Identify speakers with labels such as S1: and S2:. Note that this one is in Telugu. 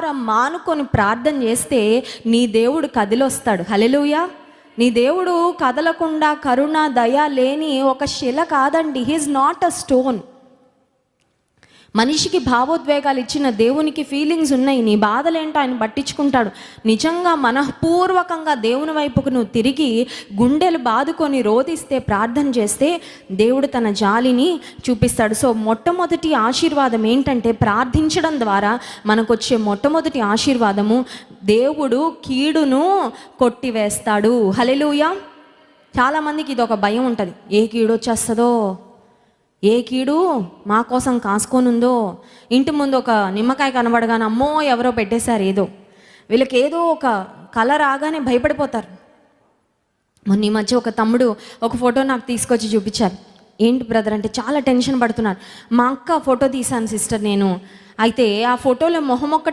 S1: మానుకొని ప్రార్థన చేస్తే నీ దేవుడు కదిలొస్తాడు. హల్లెలూయా. నీ దేవుడు కదలకుండా కరుణ దయ లేని ఒక శిల కాదండి. He is not a stone. మనిషికి భావోద్వేగాలు ఇచ్చిన దేవునికి ఫీలింగ్స్ ఉన్నాయి. నీ బాధలేంటో ఆయన పట్టించుకుంటాడు. నిజంగా మనఃపూర్వకంగా దేవుని వైపుకు నువ్వు తిరిగి గుండెలు బాదుకొని రోధిస్తే, ప్రార్థన చేస్తే దేవుడు తన జాలిని చూపిస్తాడు. సో మొట్టమొదటి ఆశీర్వాదం ఏంటంటే, ప్రార్థించడం ద్వారా మనకు వచ్చే మొట్టమొదటి ఆశీర్వాదము, దేవుడు కీడును కొట్టివేస్తాడు. హల్లెలూయా. చాలామందికి ఇది ఒక భయం ఉంటుంది. ఏ కీడు వచ్చేస్తుందో, ఏ కీడు మా కోసం కాసుకొనుందో. ఇంటి ముందు ఒక నిమ్మకాయ కనబడగానే అమ్మో ఎవరో పెట్టేశారు ఏదో, వీళ్ళకి ఏదో ఒక కళ రాగానే భయపడిపోతారు. మొన్న ఈ మధ్య ఒక తమ్ముడు ఒక ఫోటో నాకు తీసుకొచ్చి చూపించారు. ఏంటి బ్రదర్ అంటే, చాలా టెన్షన్ పడుతున్నారు. మా అక్క ఫోటో తీశాను సిస్టర్ నేను. అయితే ఆ ఫోటోలో మొహం ఒక్కటే